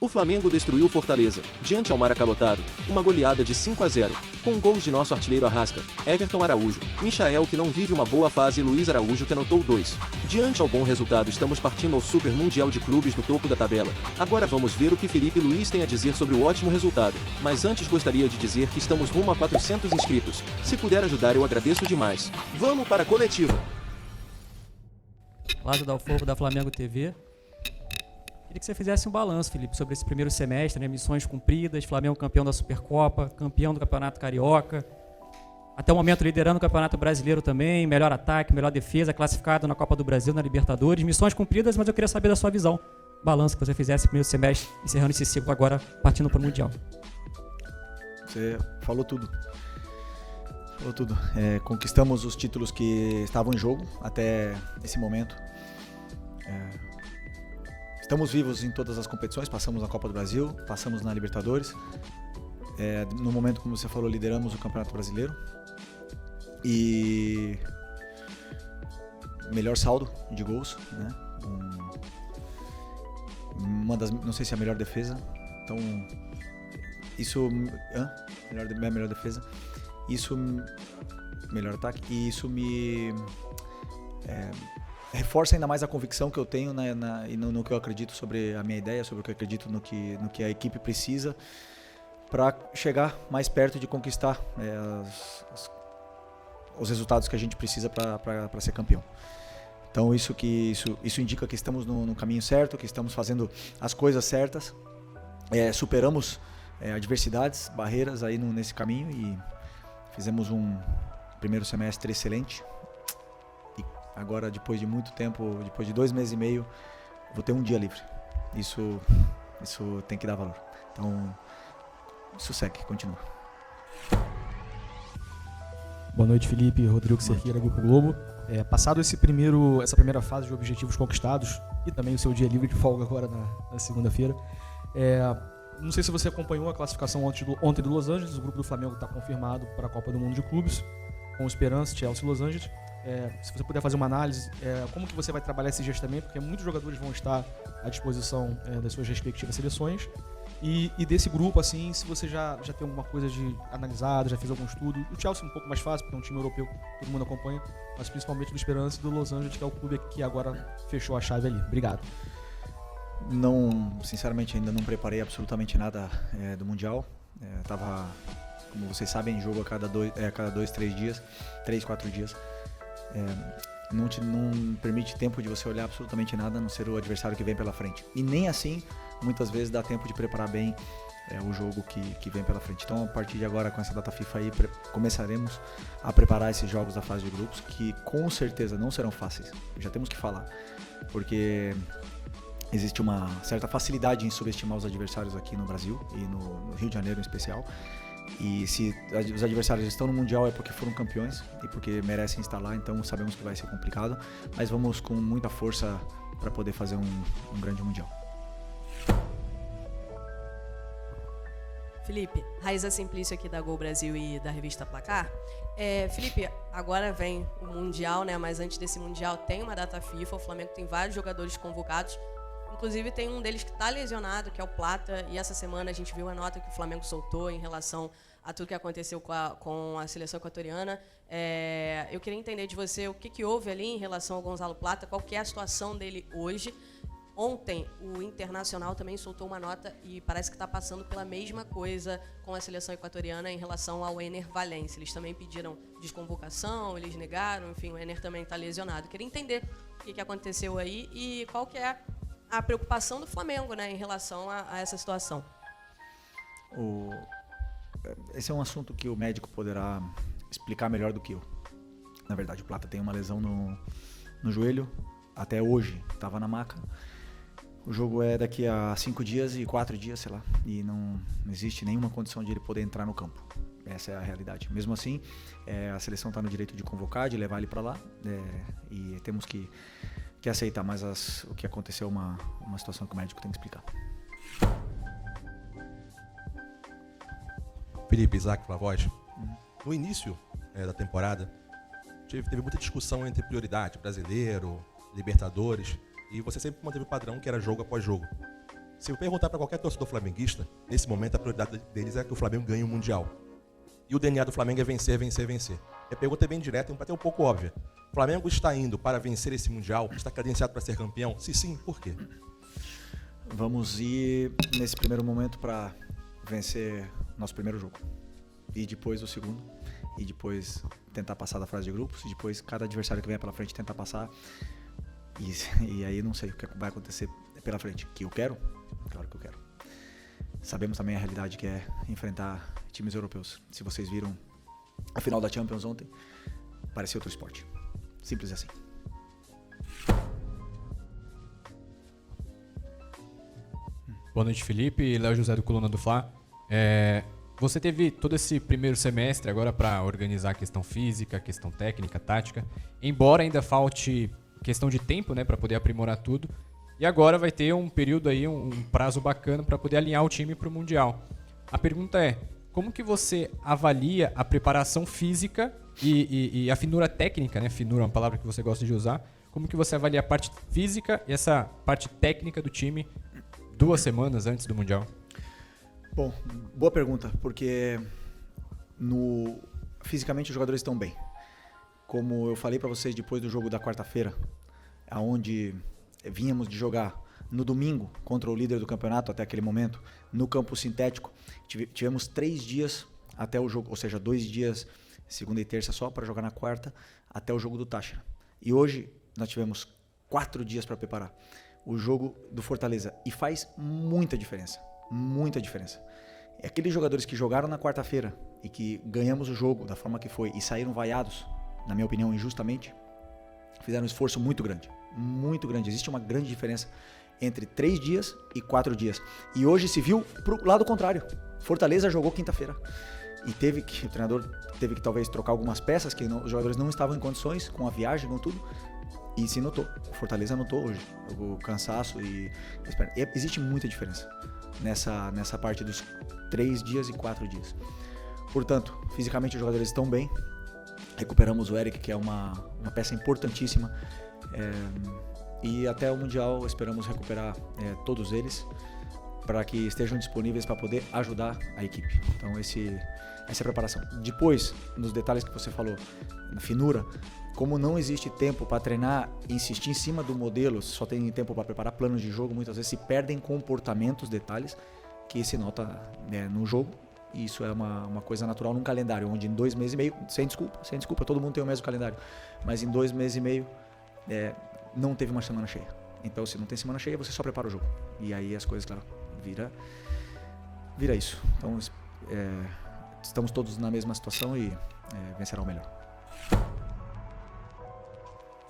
O Flamengo destruiu o Fortaleza, diante ao mar acalotado, uma goleada de 5-0, com gols de nosso artilheiro Arrasca, Everton Araújo, Michael que não vive uma boa fase e Luiz Araújo que anotou 2. Diante ao bom resultado estamos partindo ao Super Mundial de Clubes no topo da tabela. Agora vamos ver o que Felipe Luiz tem a dizer sobre o ótimo resultado, mas antes gostaria de dizer que estamos rumo a 400 inscritos. Se puder ajudar eu agradeço demais. Vamos para a coletiva! Lado da Fogo da Flamengo TV. Queria que você fizesse um balanço, Felipe, sobre esse primeiro semestre, né? Missões cumpridas, Flamengo campeão da Supercopa, campeão do Campeonato Carioca, até o momento liderando o Campeonato Brasileiro também, melhor ataque, melhor defesa, classificado na Copa do Brasil, na Libertadores, missões cumpridas, mas eu queria saber da sua visão, balanço que você fizesse no primeiro semestre, encerrando esse ciclo agora, partindo para o Mundial. Você falou tudo. Falou tudo. Conquistamos os títulos que estavam em jogo até esse momento. Estamos vivos em todas as competições, passamos na Copa do Brasil, passamos na Libertadores. No momento, como você falou, lideramos o Campeonato Brasileiro. E melhor saldo de gols, né? Não sei se é a melhor defesa. Então, isso... melhor defesa. Isso... Melhor ataque. E isso me... reforça ainda mais a convicção que eu tenho no que eu acredito sobre a minha ideia, sobre o que eu acredito no que a equipe precisa para chegar mais perto de conquistar os resultados que a gente precisa para ser campeão. Então isso indica que estamos no caminho certo, que estamos fazendo as coisas certas, superamos adversidades, barreiras aí nesse caminho e fizemos um primeiro semestre excelente. Agora, depois de muito tempo, depois de 2 meses e meio, vou ter um dia livre. Isso tem que dar valor. Então, isso segue, continua. Boa noite, Felipe. Rodrigo Cerqueira, Grupo Globo. Passado essa primeira fase de objetivos conquistados e também o seu dia livre de folga agora na segunda-feira, não sei se você acompanhou a classificação ontem do Los Angeles. O grupo do Flamengo está confirmado para a Copa do Mundo de Clubes, com Esperance, Chelsea e Los Angeles. Se você puder fazer uma análise, como que você vai trabalhar esses dias também, porque muitos jogadores vão estar à disposição das suas respectivas seleções. E desse grupo, assim, se você já tem alguma coisa de analisado, já fez algum estudo. O Chelsea é um pouco mais fácil, porque é um time europeu que todo mundo acompanha, mas principalmente do Esperance e do Los Angeles, que é o clube que agora fechou a chave ali. Obrigado. Sinceramente, ainda não preparei absolutamente nada do Mundial. Tava, como vocês sabem, em jogo a cada 2, 3 dias, 3, 4 dias. Não permite tempo de você olhar absolutamente nada, a não ser o adversário que vem pela frente. E nem assim, muitas vezes, dá tempo de preparar bem o jogo que vem pela frente. Então, a partir de agora, com essa data FIFA aí, começaremos a preparar esses jogos da fase de grupos, que com certeza não serão fáceis. Já temos que falar, porque existe uma certa facilidade em subestimar os adversários aqui no Brasil e no Rio de Janeiro em especial. E se os adversários estão no Mundial é porque foram campeões e porque merecem estar lá, então sabemos que vai ser complicado, mas vamos com muita força para poder fazer um grande Mundial. Felipe, Raíza Simplício aqui da Gol Brasil e da revista Placar. Felipe, agora vem o Mundial, né? Mas antes desse Mundial tem uma data FIFA, o Flamengo tem vários jogadores convocados. Inclusive tem um deles que está lesionado, que é o Plata, e essa semana a gente viu a nota que o Flamengo soltou em relação a tudo que aconteceu com a seleção equatoriana. Eu queria entender de você o que houve ali em relação ao Gonzalo Plata, qual que é a situação dele hoje. Ontem o Internacional também soltou uma nota e parece que está passando pela mesma coisa com a seleção equatoriana em relação ao Ener Valencia. Eles também pediram desconvocação, eles negaram, enfim, o Ener também está lesionado. Queria entender o que aconteceu aí e qual que é a preocupação do Flamengo, né, em relação a essa situação. Esse é um assunto que o médico poderá explicar melhor do que eu. Na verdade, o Plata tem uma lesão no joelho, até hoje estava na maca. O jogo é daqui a 5 dias e 4 dias, sei lá, e não existe nenhuma condição de ele poder entrar no campo. Essa é a realidade. Mesmo assim, a seleção está no direito de convocar, de levar ele para lá, e temos que aceitar, mas o que aconteceu é uma situação que o médico tem que explicar. Felipe, Isaac, Flavoz. No início da temporada, teve muita discussão entre prioridade, brasileiro, Libertadores, e você sempre manteve o padrão que era jogo após jogo. Se eu perguntar para qualquer torcedor flamenguista, nesse momento a prioridade deles é que o Flamengo ganhe o Mundial. E o DNA do Flamengo é vencer, vencer, vencer. A pergunta é bem direta e até um pouco óbvia. O Flamengo está indo para vencer esse Mundial? Está credenciado para ser campeão? Se sim, por quê? Vamos ir, nesse primeiro momento, para vencer nosso primeiro jogo. E depois o segundo. E depois tentar passar da fase de grupos. E depois cada adversário que vier pela frente tentar passar. E aí não sei o que vai acontecer pela frente. Que eu quero? Claro que eu quero. Sabemos também a realidade que é enfrentar times europeus. Se vocês viram a final da Champions ontem, parecia outro esporte. Simples assim. Boa noite, Felipe. Léo José do Coluna do Fla. Você teve todo esse primeiro semestre agora para organizar a questão física, a questão técnica, tática. Embora ainda falte questão de tempo, né, para poder aprimorar tudo. E agora vai ter um período aí, um prazo bacana para poder alinhar o time para o Mundial. A pergunta é, como que você avalia a preparação física e a finura técnica, né? Finura é uma palavra que você gosta de usar. Como que você avalia a parte física e essa parte técnica do time 2 semanas antes do Mundial? Bom, boa pergunta, porque fisicamente os jogadores estão bem. Como eu falei para vocês depois do jogo da quarta-feira, aonde vínhamos de jogar no domingo contra o líder do campeonato até aquele momento, no campo sintético, tivemos 3 dias até o jogo, ou seja, 2 dias, segunda e terça só, para jogar na quarta, até o jogo do Táchira. E hoje nós tivemos 4 dias para preparar o jogo do Fortaleza. E faz muita diferença, muita diferença. Aqueles jogadores que jogaram na quarta-feira e que ganhamos o jogo da forma que foi e saíram vaiados, na minha opinião, injustamente, fizeram um esforço muito grande. Muito grande. Existe uma grande diferença entre 3 dias e 4 dias. E hoje se viu pro lado contrário. Fortaleza jogou quinta-feira. E o treinador teve que talvez trocar algumas peças, que os jogadores não estavam em condições, com a viagem, com tudo. E se notou. O Fortaleza notou hoje. O cansaço e existe muita diferença nessa parte dos 3 dias e 4 dias. Portanto, fisicamente os jogadores estão bem. Recuperamos o Eric, que é uma peça importantíssima. E até o Mundial esperamos recuperar todos eles para que estejam disponíveis para poder ajudar a equipe. Então essa é a preparação. Depois, nos detalhes que você falou, na finura, como não existe tempo para treinar e insistir em cima do modelo, só tem tempo para preparar planos de jogo, muitas vezes se perdem comportamentos, detalhes, que se nota no jogo. E isso é uma coisa natural num calendário, onde em 2 meses e meio, sem desculpa, todo mundo tem o mesmo calendário, mas em 2 meses e meio não teve uma semana cheia. Então, se não tem semana cheia, você só prepara o jogo. E aí as coisas, claro, vira isso. Então, estamos todos na mesma situação e vencerá o melhor.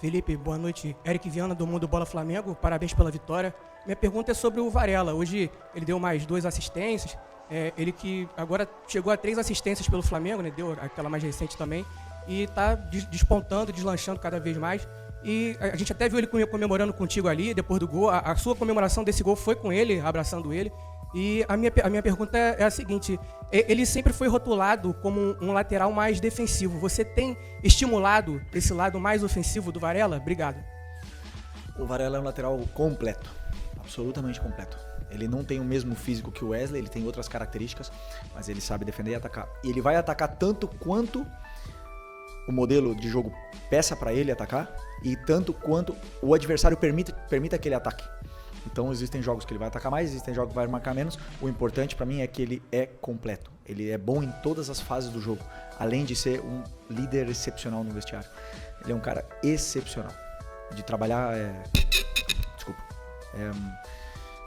Felipe, boa noite. Eric Viana, do Mundo Bola Flamengo. Parabéns pela vitória. Minha pergunta é sobre o Varela. Hoje ele deu mais 2 assistências. Ele que agora chegou a 3 assistências pelo Flamengo, né? Deu aquela mais recente também. E está despontando, deslanchando cada vez mais. E a gente até viu ele comemorando contigo ali, depois do gol. A sua comemoração desse gol foi com ele, abraçando ele. E a minha pergunta é a seguinte: ele sempre foi rotulado como um lateral mais defensivo. Você tem estimulado esse lado mais ofensivo do Varela? Obrigado. O Varela é um lateral completo, absolutamente completo. Ele não tem o mesmo físico que o Wesley, ele tem outras características, mas ele sabe defender e atacar. E ele vai atacar tanto quanto o modelo de jogo peça para ele atacar e tanto quanto o adversário permita que ele ataque. Então existem jogos que ele vai atacar mais, existem jogos que vai marcar menos. O importante para mim é que ele é completo. Ele é bom em todas as fases do jogo, além de ser um líder excepcional no vestiário. Ele é um cara excepcional. De trabalhar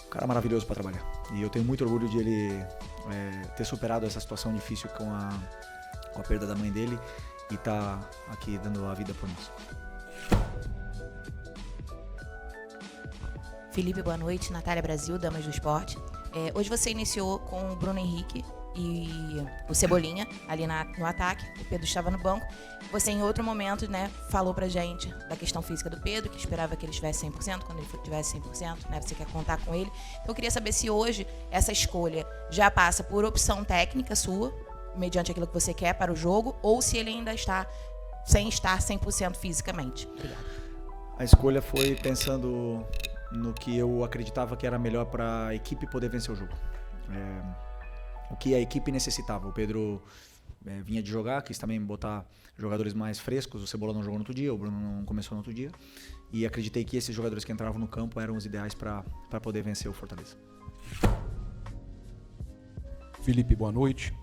um cara maravilhoso para trabalhar. E eu tenho muito orgulho de ele ter superado essa situação difícil com a perda da mãe dele e tá aqui dando a vida por nós. Felipe, boa noite. Natália Brasil, Damas do Esporte. Hoje você iniciou com o Bruno Henrique e o Cebolinha ali no ataque. O Pedro estava no banco. Você, em outro momento, né, falou pra gente da questão física do Pedro, que esperava que ele estivesse 100%, quando ele tivesse 100%, né, você quer contar com ele. Então, eu queria saber se hoje essa escolha já passa por opção técnica sua, mediante aquilo que você quer para o jogo, ou se ele ainda está sem estar 100% fisicamente. Obrigada. A escolha foi pensando no que eu acreditava que era melhor para a equipe poder vencer o jogo. O que a equipe necessitava. O Pedro vinha de jogar, quis também botar jogadores mais frescos. O Cebola não jogou no outro dia, o Bruno não começou no outro dia. E acreditei que esses jogadores que entravam no campo eram os ideais para poder vencer o Fortaleza. Felipe, boa noite.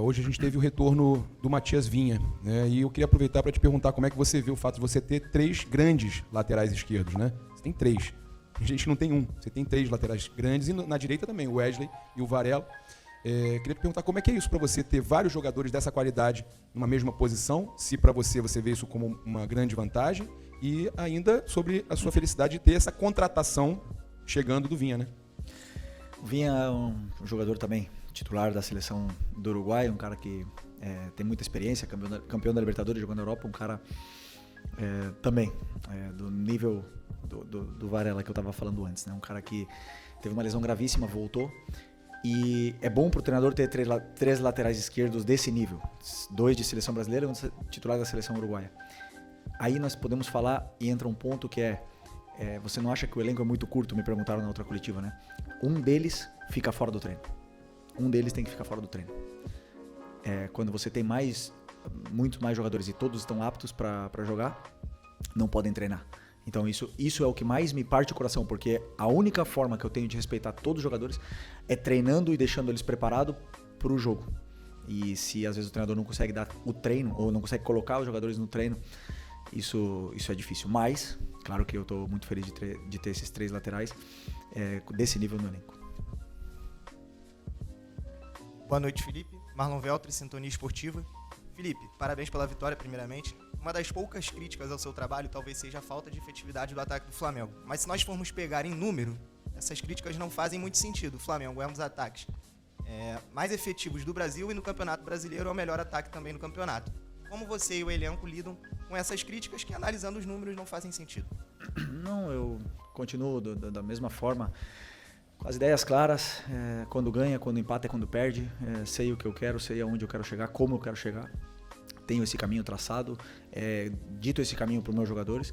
Hoje a gente teve o retorno do Matias Vinha, né? E eu queria aproveitar para te perguntar como é que você vê o fato de você ter 3 grandes laterais esquerdos, né? Você tem 3. A gente não tem um. Você tem 3 laterais grandes e na direita também, o Wesley e o Varela. Queria te perguntar como é que é isso para você ter vários jogadores dessa qualidade numa mesma posição, se para você vê isso como uma grande vantagem, e ainda sobre a sua felicidade de ter essa contratação chegando do Vinha, né? O Vinha é um jogador também titular da seleção do Uruguai, um cara que tem muita experiência, campeão da Libertadores, jogando na Europa, um cara também do nível do Varela que eu estava falando antes, né? Um cara que teve uma lesão gravíssima, voltou, e é bom para o treinador ter 3 laterais esquerdos desse nível, 2 de seleção brasileira e um titular da seleção uruguaia. Aí nós podemos falar, e entra um ponto que você não acha que o elenco é muito curto? Me perguntaram na outra coletiva, né? Um deles fica fora do treino. Um deles tem que ficar fora do treino. Quando você tem muitos mais jogadores e todos estão aptos para jogar, não podem treinar. Então isso é o que mais me parte o coração, porque a única forma que eu tenho de respeitar todos os jogadores é treinando e deixando eles preparados para o jogo. E se às vezes o treinador não consegue dar o treino, ou não consegue colocar os jogadores no treino, isso é difícil. Mas, claro que eu estou muito feliz de ter esses 3 laterais desse nível no elenco. Boa noite, Felipe. Marlon Veltri, Sintonia Esportiva. Felipe, parabéns pela vitória, primeiramente. Uma das poucas críticas ao seu trabalho talvez seja a falta de efetividade do ataque do Flamengo. Mas se nós formos pegar em número, essas críticas não fazem muito sentido. O Flamengo é um dos ataques mais efetivos do Brasil, e no Campeonato Brasileiro é o melhor ataque também no campeonato. Como você e o elenco lidam com essas críticas que, analisando os números, não fazem sentido? Não, eu continuo da mesma forma, com as ideias claras, quando ganha, quando empata e quando perde, sei o que eu quero, sei aonde eu quero chegar, como eu quero chegar, tenho esse caminho traçado, dito esse caminho para os meus jogadores,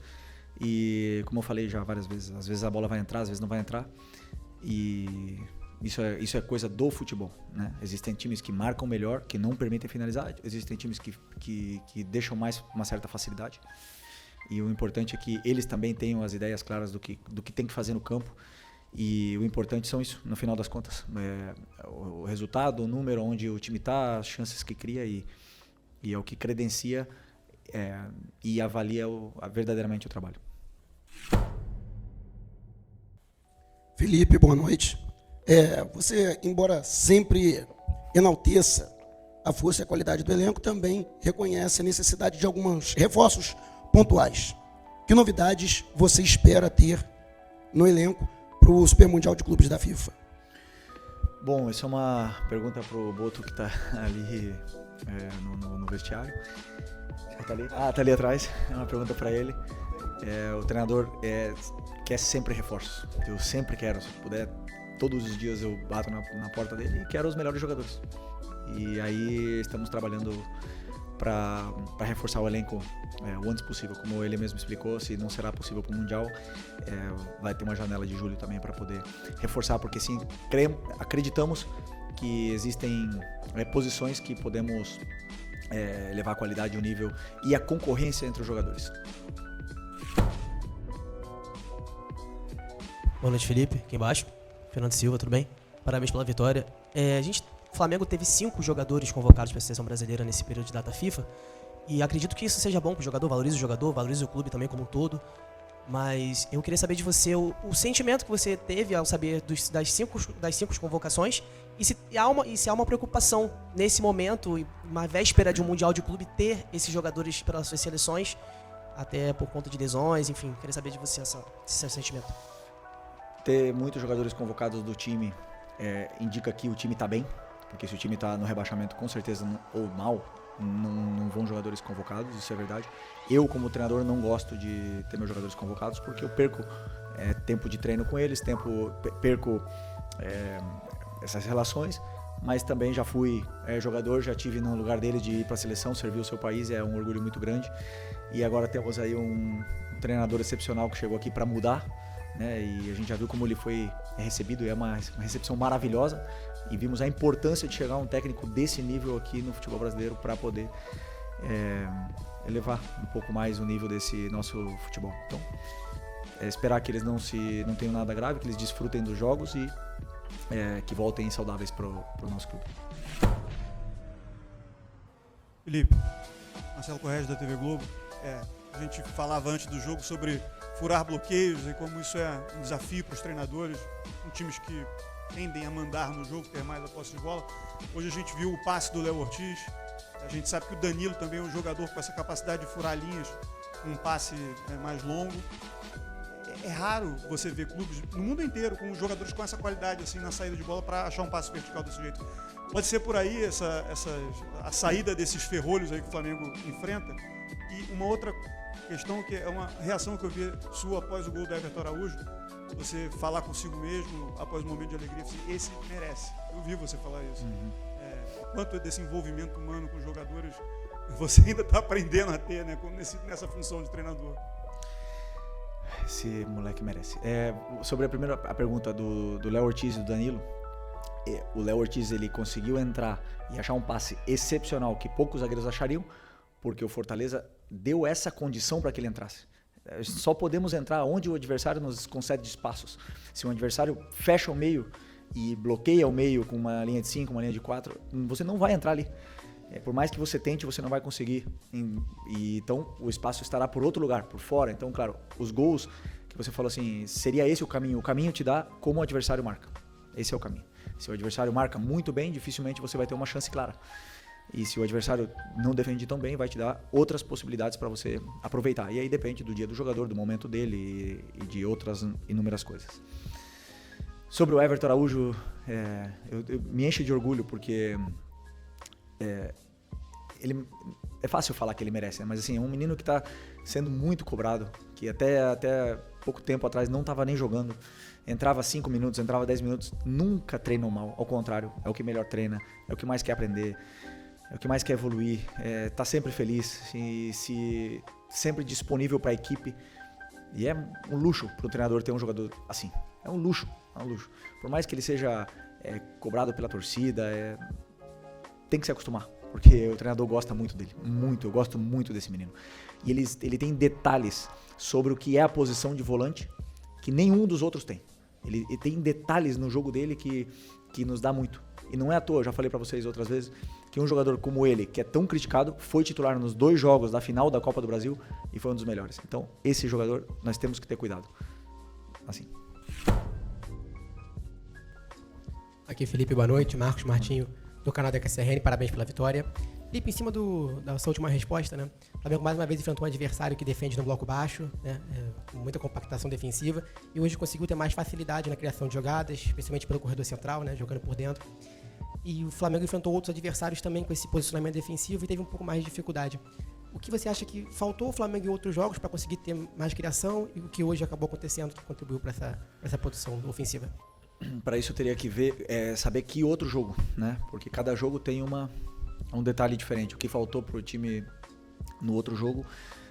e como eu falei já várias vezes, às vezes a bola vai entrar, às vezes não vai entrar, e isso é coisa do futebol, né? Existem times que marcam melhor, que não permitem finalizar, existem times que deixam mais uma certa facilidade, e o importante é que eles também tenham as ideias claras do que tem que fazer no campo. E o importante são isso, no final das contas. O resultado, o número, onde o time está, as chances que cria, e é o que credencia e avalia verdadeiramente o trabalho. Felipe, boa noite. Você, embora sempre enalteça a força e a qualidade do elenco, também reconhece a necessidade de alguns reforços pontuais. Que novidades você espera ter no elenco para o Super Mundial de Clubes da FIFA? Bom, essa é uma pergunta para o Boto, que está ali no vestiário. Tá ali? Tá ali atrás. É uma pergunta para ele. O treinador quer sempre reforços. Eu sempre quero, se puder, todos os dias eu bato na porta dele e quero os melhores jogadores. E aí estamos trabalhando para reforçar o elenco o antes possível. Como ele mesmo explicou, se não será possível para o Mundial, vai ter uma janela de julho também para poder reforçar, porque sim, acreditamos que existem posições que podemos levar a qualidade, o nível e a concorrência entre os jogadores. Boa noite, Felipe, aqui embaixo. Fernando Silva, tudo bem? Parabéns pela vitória. O Flamengo teve 5 jogadores convocados para a seleção brasileira nesse período de data FIFA, e acredito que isso seja bom para o jogador, valorize o clube também como um todo, mas eu queria saber de você o sentimento que você teve ao saber das cinco convocações, e se há uma preocupação nesse momento, uma véspera de um Mundial de Clube, ter esses jogadores pelas suas seleções, até por conta de lesões, enfim, queria saber de você esse seu sentimento. Ter muitos jogadores convocados do time indica que o time está bem, porque se o time está no rebaixamento, com certeza, ou mal, não vão jogadores convocados, isso é verdade. Eu, como treinador, não gosto de ter meus jogadores convocados, porque eu perco tempo de treino com eles, perco essas relações, mas também já fui jogador, já tive no lugar dele de ir para a seleção, servir o seu país, é um orgulho muito grande. E agora temos aí um treinador excepcional que chegou aqui para mudar né? E a gente já viu como ele foi recebido, e é uma recepção maravilhosa, e vimos a importância de chegar a um técnico desse nível aqui no futebol brasileiro para poder elevar um pouco mais o nível desse nosso futebol. Então, esperar que eles não tenham nada grave, que eles desfrutem dos jogos e que voltem saudáveis para o nosso clube. Felipe, Marcelo Correia da TV Globo. A gente falava antes do jogo sobre furar bloqueios e como isso é um desafio para os treinadores, com times que tendem a mandar no jogo, ter mais a posse de bola. Hoje a gente viu o passe do Léo Ortiz. A gente sabe que o Danilo também é um jogador com essa capacidade de furar linhas, com um passe mais longo. É raro você ver clubes no mundo inteiro com jogadores com essa qualidade assim na saída de bola para achar um passe vertical desse jeito. Pode ser por aí a saída desses ferrolhos aí que o Flamengo enfrenta. E uma outra questão que é uma reação que eu vi sua após o gol do Everton Araújo, você falar consigo mesmo após um momento de alegria, esse merece. Eu vi você falar isso. Quanto desse envolvimento humano com os jogadores você ainda está aprendendo a ter, né, nessa função de treinador? Esse moleque merece. Sobre a pergunta do Léo Ortiz e do Danilo, o Léo Ortiz ele conseguiu entrar e achar um passe excepcional que poucos zagueiros achariam, porque o Fortaleza deu essa condição para que ele entrasse. Só podemos entrar onde o adversário nos concede espaços. Se um adversário fecha o meio e bloqueia o meio com uma linha de 5, uma linha de 4, você não vai entrar ali. Por mais que você tente, você não vai conseguir. Então, o espaço estará por outro lugar, por fora. Então, claro, os gols que você falou assim, seria esse o caminho. O caminho te dá como o adversário marca. Esse é o caminho. Se o adversário marca muito bem, dificilmente você vai ter uma chance clara. E se o adversário não defende tão bem, vai te dar outras possibilidades para você aproveitar. E aí depende do dia do jogador, do momento dele e de outras inúmeras coisas. Sobre o Everton Araújo, eu me enche de orgulho porque ele é fácil falar que ele merece, né? Mas assim, é um menino que está sendo muito cobrado, que até pouco tempo atrás não estava nem jogando, entrava 5 minutos, entrava 10 minutos, nunca treinou mal, ao contrário, é o que melhor treina, é o que mais quer aprender, é o que mais quer evoluir, tá sempre feliz, sempre disponível para a equipe, e é um luxo para o treinador ter um jogador assim, é um luxo. Por mais que ele seja cobrado pela torcida, tem que se acostumar, porque o treinador gosta muito dele, muito, eu gosto muito desse menino. E ele tem detalhes sobre o que é a posição de volante que nenhum dos outros tem. Ele tem detalhes no jogo dele que nos dá muito. E não é à toa, eu já falei pra vocês outras vezes, que um jogador como ele, que é tão criticado, foi titular nos 2 jogos da final da Copa do Brasil e foi um dos melhores. Então, esse jogador, nós temos que ter cuidado. Assim. Aqui, Felipe, boa noite. Marcos Martinho, do canal da KCRN, parabéns pela vitória. Felipe, em cima da sua última resposta, né? O Flamengo mais uma vez enfrentou um adversário que defende no bloco baixo, né? Com muita compactação defensiva, e hoje conseguiu ter mais facilidade na criação de jogadas, especialmente pelo corredor central, né? Jogando por dentro. E o Flamengo enfrentou outros adversários também com esse posicionamento defensivo e teve um pouco mais de dificuldade. O que você acha que faltou o Flamengo em outros jogos para conseguir ter mais criação e o que hoje acabou acontecendo que contribuiu para essa produção ofensiva? Para isso teria que saber que outro jogo, né? Porque cada jogo tem um detalhe diferente. O que faltou pro time no outro jogo,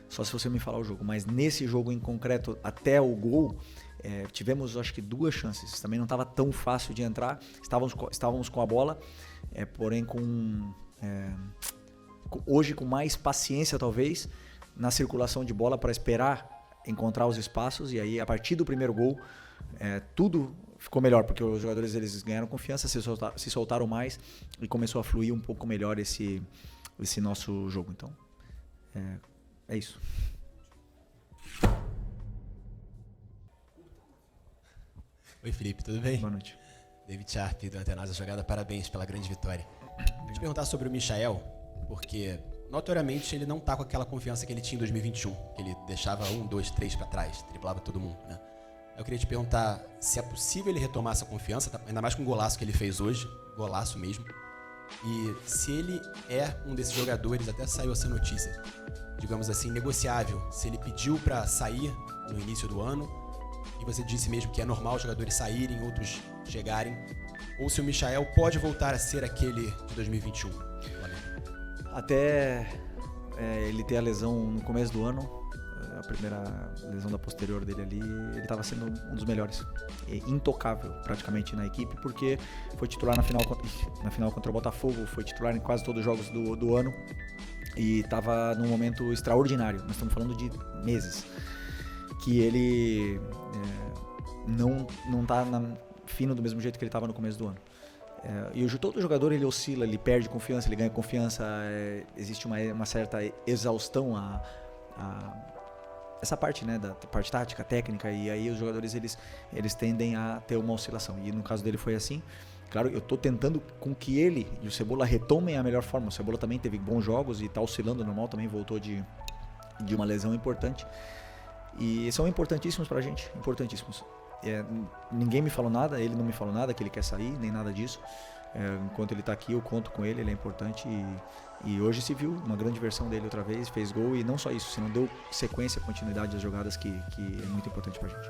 só se você me falar o jogo. Mas nesse jogo em concreto, até o gol, tivemos acho que 2 chances. Também não estava tão fácil de entrar. Estávamos com a bola, porém hoje com mais paciência talvez na circulação de bola para esperar encontrar os espaços. E aí a partir do primeiro gol, tudo ficou melhor, porque os jogadores eles ganharam confiança, se soltaram mais e começou a fluir um pouco melhor esse nosso jogo. Então, é isso. Oi, Felipe, tudo bem? Boa noite. David Sharp, do Antenasa Jogada, parabéns pela grande vitória. Vou te perguntar sobre o Michael, porque notoriamente ele não tá com aquela confiança que ele tinha em 2021, que ele deixava 1, 2, 3 para trás, driblava todo mundo, né? Eu queria te perguntar se é possível ele retomar essa confiança, ainda mais com o golaço que ele fez hoje, golaço mesmo, e se ele é um desses jogadores, até saiu essa notícia, digamos assim, negociável, se ele pediu para sair no início do ano, e você disse mesmo que é normal os jogadores saírem, outros chegarem, ou se o Michael pode voltar a ser aquele de 2021. Até ele ter a lesão no começo do ano, a primeira lesão da posterior dele ali, ele estava sendo um dos melhores, intocável praticamente na equipe, porque foi titular na final contra o Botafogo, foi titular em quase todos os jogos do ano e estava num momento extraordinário. Nós estamos falando de meses que ele não está fino do mesmo jeito que ele estava no começo do ano. E todo jogador ele oscila, ele perde confiança, ele ganha confiança, existe uma certa exaustão essa parte, né, da parte tática, técnica, e aí os jogadores eles tendem a ter uma oscilação, e no caso dele foi assim. Claro, eu estou tentando com que ele e o Cebola retomem a melhor forma. O Cebola também teve bons jogos e está oscilando normal, também voltou de uma lesão importante, e são importantíssimos pra gente, importantíssimos. Ninguém me falou nada, ele não me falou nada que ele quer sair, nem nada disso. Enquanto ele está aqui, eu conto com ele é importante, e hoje se viu uma grande versão dele outra vez, fez gol, e não só isso, senão deu sequência, continuidade às jogadas que é muito importante pra gente.